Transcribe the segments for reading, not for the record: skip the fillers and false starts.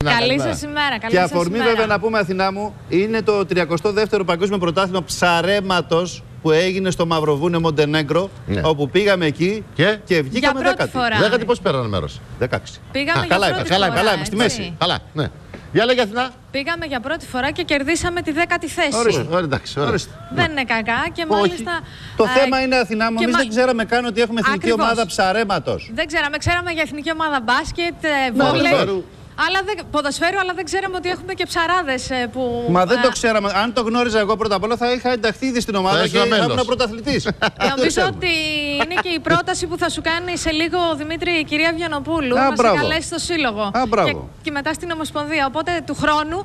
Καλή σας ημέρα. Και αφορμή βέβαια να πούμε, Αθηνά μου, είναι το 32ο Παγκόσμιο Πρωτάθλημα ψαρέματος που έγινε στο Μαυροβούνιο Μοντενέγκρο, όπου πήγαμε εκεί και βγήκαμε 10η. 10η πώς πέρανε μέρος? 16. Πήγαμε για πρώτη φορά. Καλά, στη μέση. Καλά, ναι. Για λέγε, Αθηνά. Πήγαμε για πρώτη φορά και κερδίσαμε τη 10η θέση. Ορίστε. Δεν είναι κακά και μάλιστα. Το θέμα είναι, Αθηνά μου, εμείς δεν ξέραμε καν ότι έχουμε εθνική ομάδα ψαρέματος. Δεν ξέραμε για εθνική ομάδα μπάσκετ, βόλεϊ. Ποδοσφαίρου, αλλά δεν ξέραμε ότι έχουμε και ψαράδες που. Μα δεν το ξέραμε. Αν το γνώριζα εγώ πρώτα απ' όλα, θα είχα ενταχθεί ήδη στην ομάδα και θα ήμουν πρωταθλητής. Νομίζω ότι είναι και η πρόταση που θα σου κάνει σε λίγο, Δημήτρη, η κυρία Βιανοπούλου, να σε καλέσει στο σύλλογο. Και μετά στην Ομοσπονδία. Οπότε του χρόνου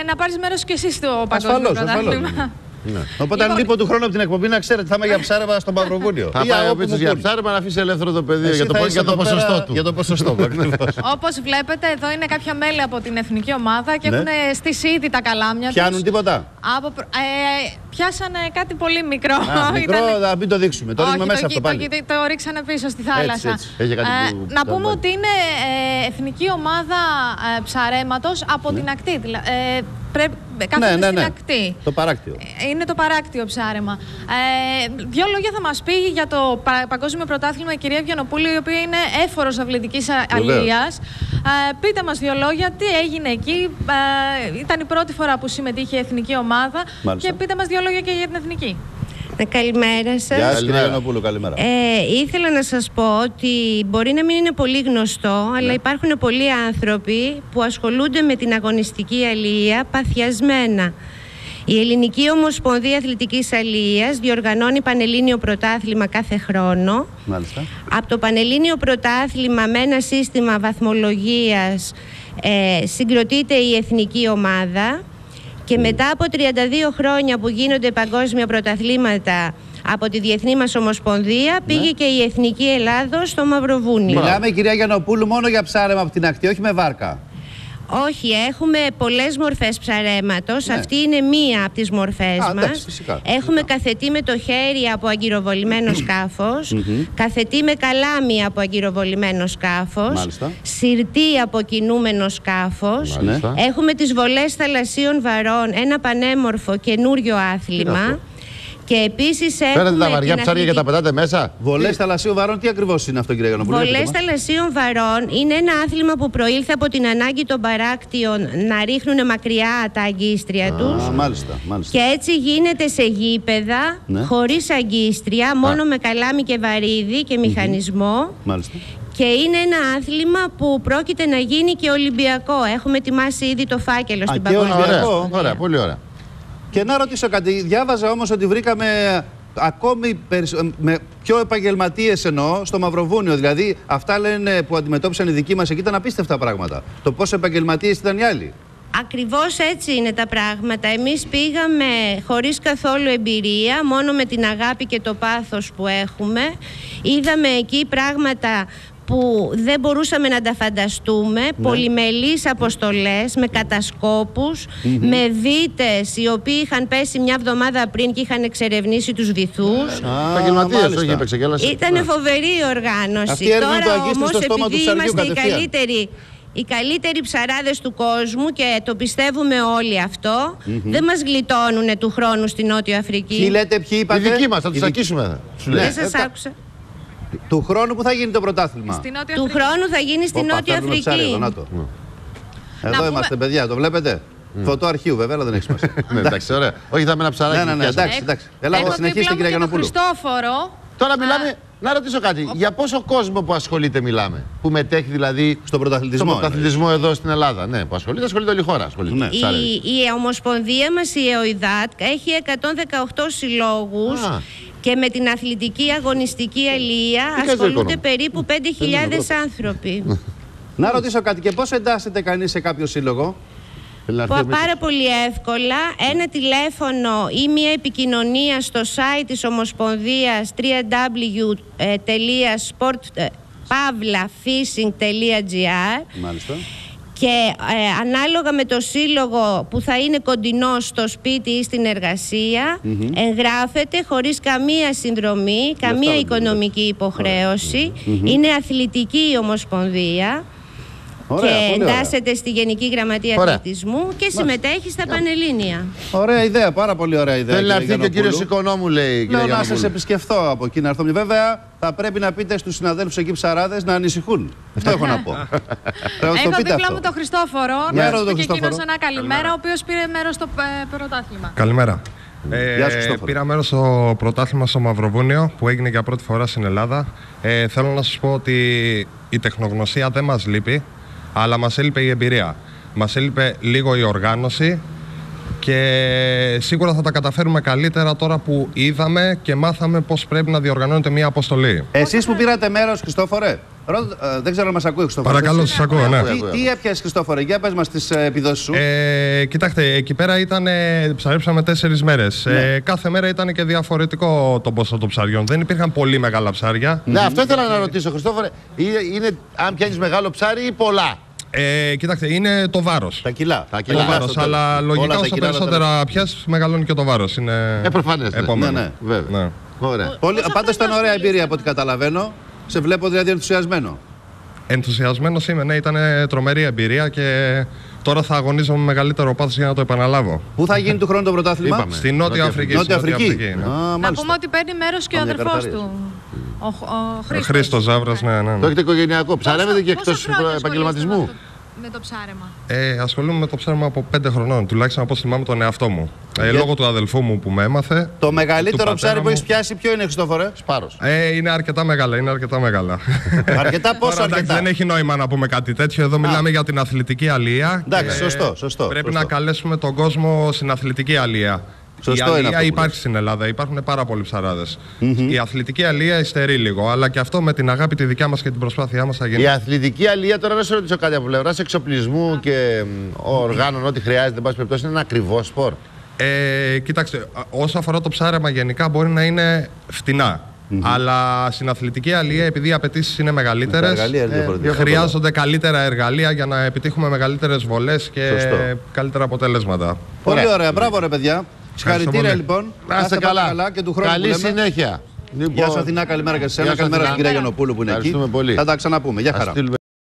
να πάρεις μέρος και εσύ στο Παγκόσμιο Πρωτάθλημα. Ναι. Οπότε, αν λείπω του χρόνου από την εκπομπή, να ξέρετε, θα είμαι για ψάρεμα στο Μαυροβούνιο. Θα πάει ο Πίτσος για ψάρεμα, να αφήσει ελεύθερο το πεδίο για το ποσοστό του. Για το ποσοστό του, ακριβώς. Όπως βλέπετε, εδώ είναι κάποια μέλη από την εθνική ομάδα και έχουν στήσει ήδη τα καλάμια τους. Πιάνουν τίποτα? Πιάσανε κάτι πολύ μικρό. Μικρό, να μην το δείξουμε. Το ρίχνουμε μέσα αυτό πάλι. Το ρίξανε πίσω στη θάλασσα. Να πούμε ότι είναι εθνική ομάδα ψαρέματος από την ακτή. Κάθεται στην ακτή. Το παράκτιο. Είναι το παράκτιο ψάρεμα. Δύο λόγια θα μας πει για το Παγκόσμιο Πρωτάθλημα η κυρία Βιανοπούλου, η οποία είναι έφορος αυλητικής αλίας. Πείτε μας δύο λόγια, τι έγινε εκεί. Ήταν η πρώτη φορά που συμμετείχε η εθνική ομάδα. Μάλιστα. Και πείτε μας δύο λόγια και για την εθνική. Καλημέρα σας. Γεια σας, κυρία Βιανοπούλου, καλημέρα. Ήθελα να σας πω ότι μπορεί να μην είναι πολύ γνωστό, αλλά υπάρχουν πολλοί άνθρωποι που ασχολούνται με την αγωνιστική αλία παθιασμένα. Η Ελληνική Ομοσπονδία Αθλητικής Αλίας διοργανώνει Πανελλήνιο Πρωτάθλημα κάθε χρόνο. Μάλιστα. Από το Πανελλήνιο Πρωτάθλημα με ένα σύστημα βαθμολογίας συγκροτείται η εθνική ομάδα. Και μετά από 32 χρόνια που γίνονται παγκόσμια πρωταθλήματα από τη Διεθνή μας Ομοσπονδία, πήγε και η Εθνική Ελλάδος στο Μαυροβούνιο. Μιλάμε, κυρία Γιαννοπούλου, μόνο για ψάρεμα από την ακτή, όχι με βάρκα. Όχι, έχουμε πολλές μορφές ψαρέματος. Αυτή είναι μία από τις μορφές μας. Έχουμε καθετή με το χέρι από αγκυροβολημένο σκάφος, καθετή με καλάμι από αγκυροβολημένο σκάφος, συρτή από κινούμενο σκάφος. Έχουμε τις βολές θαλασσίων βαρών, ένα πανέμορφο καινούριο άθλημα. Και επίσης έχουμε. Φέρετε τα βαριά ψάρια και τα πετάτε μέσα. Βολές θαλασσίων βαρών, τι ακριβώς είναι αυτό, κυρία Γιαννοπούλου? Βολές θαλασσίων βαρών είναι ένα άθλημα που προήλθε από την ανάγκη των παράκτιων να ρίχνουν μακριά τα αγκίστρια τους. Μάλιστα. Και έτσι γίνεται σε γήπεδα, χωρίς αγκίστρια, μόνο με καλάμι και βαρύδι και μηχανισμό. Μάλιστα. Και είναι ένα άθλημα που πρόκειται να γίνει και ολυμπιακό. Έχουμε ετοιμάσει ήδη το φάκελο στην Παγκόσμια. Ωραία, πολύ ωραία. Και να ρωτήσω κάτι, διάβαζα όμως ότι βρήκαμε ακόμη με πιο επαγγελματίες εννοώ στο Μαυροβούνιο. Δηλαδή αυτά λένε που αντιμετώπισαν οι δικοί μας εκεί, ήταν απίστευτα πράγματα. Το πόσο επαγγελματίες ήταν οι άλλοι. Ακριβώς έτσι είναι τα πράγματα. Εμείς πήγαμε χωρίς καθόλου εμπειρία, μόνο με την αγάπη και το πάθος που έχουμε. Είδαμε εκεί πράγματα που δεν μπορούσαμε να τα φανταστούμε, πολυμελείς αποστολές με κατασκόπους, με δίτες οι οποίοι είχαν πέσει μια εβδομάδα πριν και είχαν εξερευνήσει τους βυθούς. Ήταν φοβερή η οργάνωση. Τώρα όμως, επειδή είμαστε οι καλύτεροι ψαράδες του κόσμου και το πιστεύουμε όλοι αυτό, δεν μας γλιτώνουν του χρόνου στη Νότιο Αφρική. Ποιοι λέτε, ποιοι είπατε? Οι δικοί μας, θα τους ακούσουμε. Δεν σας άκουσα. Του χρόνου που θα γίνει το πρωτάθλημα? Του χρόνου θα γίνει στη Νότια Αφρική. Εδώ είμαστε, παιδιά, το βλέπετε? Φωτό αρχείου, βέβαια, αλλά δεν έχει σημασία. Εντάξει, ωραία. Όχι, θα με ένα ψαράκι. Ναι, εντάξει. Ελάτε, συνεχίστε, κυρία Γιαννοπούλου. Τώρα μιλάμε. Να ρωτήσω κάτι. Για πόσο κόσμο που ασχολείται μιλάμε? Που μετέχει δηλαδή στον πρωταθλητισμό εδώ στην Ελλάδα? Ναι, που ασχολείται όλη η χώρα. Η Ομοσπονδία μας, η ΕΟΙΔΑΤ, έχει 118 συλλόγους. Και με την αθλητική αγωνιστική αλία ασχολούνται περίπου 5.000 άνθρωποι. Να ρωτήσω κάτι, και πώς εντάσσεται κανείς σε κάποιο σύλλογο? Πάρα πολύ εύκολα. Ένα τηλέφωνο ή μια επικοινωνία στο site της Ομοσπονδίας www.sportpavlafishing.gr. Μάλιστα. Και ανάλογα με το σύλλογο που θα είναι κοντινό στο σπίτι ή στην εργασία, εγγράφεται χωρίς καμία συνδρομή, καμία οικονομική υποχρέωση. Είναι αθλητική η Ομοσπονδία. και εντάσσεται στη Γενική Γραμματεία Αθλητισμού και συμμετέχει στα Πανελλήνια. Ωραία ιδέα, πάρα πολύ ωραία ιδέα. Θέλει να έρθει και ο κύριος Οικονόμου, λέει. Λέω να σας επισκεφθώ από εκεί να έρθω. Βέβαια, θα πρέπει να πείτε στους συναδέλφους εκεί ψαράδες να ανησυχούν. Αυτό έχω να πω. Έχω δίπλα μου τον Χριστόφορο. Να σου πω και εκείνος ένα καλημέρα, ο οποίος πήρε μέρος στο πρωτάθλημα. Καλημέρα. Πήρα μέρος στο πρωτάθλημα στο Μαυροβούνιο που έγινε για πρώτη φορά στην Ελλάδα. Θέλω να σας πω ότι η τεχνογνωσία δεν μας λείπει, αλλά μας έλειπε η εμπειρία. Μας έλειπε λίγο η οργάνωση και σίγουρα θα τα καταφέρουμε καλύτερα τώρα που είδαμε και μάθαμε πώς πρέπει να διοργανώνεται μια αποστολή. Εσείς που πήρατε μέρος, Χριστόφορε, δεν ξέρω αν μας ακούει, Χριστόφορε. Παρακαλώ, σας ακούω, ναι. Τι έπιασες, Χριστόφορε, για πες μας τις επιδόσεις σου. Κοιτάξτε, εκεί πέρα ψαρέψαμε 4 μέρες. Κάθε μέρα ήταν και διαφορετικό το ποσό των ψαριών. Δεν υπήρχαν πολύ μεγάλα ψάρια. Ναι, αυτό ήθελα να ρωτήσω, Χριστόφορε. Είναι αν πιάνεις μεγάλο ψάρι ή πολλά. Κοιτάξτε, είναι το βάρος. Τα κιλά. Το βάρος, αλλά λογικά όσο περισσότερα πιάσεις, μεγαλώνει και το βάρος. Είναι προφανές. Ναι, βέβαια. Πάντως ήταν ωραία εμπειρία από ό,τι καταλαβαίνω. Σε βλέπω δηλαδή ενθουσιασμένο. Ενθουσιασμένος είμαι, ναι, ήταν τρομερή εμπειρία και τώρα θα αγωνίζομαι με μεγαλύτερο πάθος για να το επαναλάβω. Πού θα γίνει του χρόνου το πρωτάθλημα? Στη Νότια Αφρική. Νότια Αφρική. Να πούμε ότι παίρνει μέρος και ο αδερφός του. Ο Χρήστος Ζάβρας, ναι. Το έχετε οικογενειακό. Ψαρεύετε και εκτός επαγγελματισμού? Με το ψάρεμα. Ασχολούμαι με το ψάρεμα από 5 χρονών, τουλάχιστον όπως θυμάμαι τον εαυτό μου. Λόγω του αδελφού μου που με έμαθε. Το μεγαλύτερο ψάρι που έχεις πιάσει ποιο είναι, Χριστόφορε? Σπάρος. Είναι αρκετά μεγάλα. Αρκετά πόσο? Εντάξει, δεν έχει νόημα να πούμε κάτι τέτοιο. Εδώ μιλάμε για την αθλητική αλεία. Εντάξει, σωστό. Πρέπει να καλέσουμε τον κόσμο στην αθλητική αλεία. Η αλεία υπάρχει στην Ελλάδα, υπάρχουν πάρα πολλοί ψαράδες. Η αθλητική αλεία υστερεί λίγο, αλλά και αυτό με την αγάπη τη δικιά μας και την προσπάθειά μας θα γίνει. Η αθλητική αλεία, τώρα να σε ρωτήσω κάτι από πλευράς εξοπλισμού και οργάνων, ό,τι χρειάζεται, εν πάση περιπτώσει, είναι ένα ακριβό σπορ. Κοιτάξτε, όσο αφορά το ψάρεμα, γενικά μπορεί να είναι φτηνά. Αλλά στην αθλητική αλεία, επειδή οι απαιτήσεις είναι μεγαλύτερες, χρειάζονται καλύτερα εργαλεία για να επιτύχουμε μεγαλύτερες βολές και καλύτερα αποτελέσματα. Πολύ ωραία, μπράβο ρε παιδιά. Συγχαρητήρια λοιπόν. Να είστε καλά και του χρόνου. Καλή συνέχεια. Γεια σου Αθηνά, καλημέρα και σε εσένα. Καλημέρα στην κυρία Γιαννοπούλου που είναι εκεί. Θα τα ξαναπούμε. Γεια χαρά.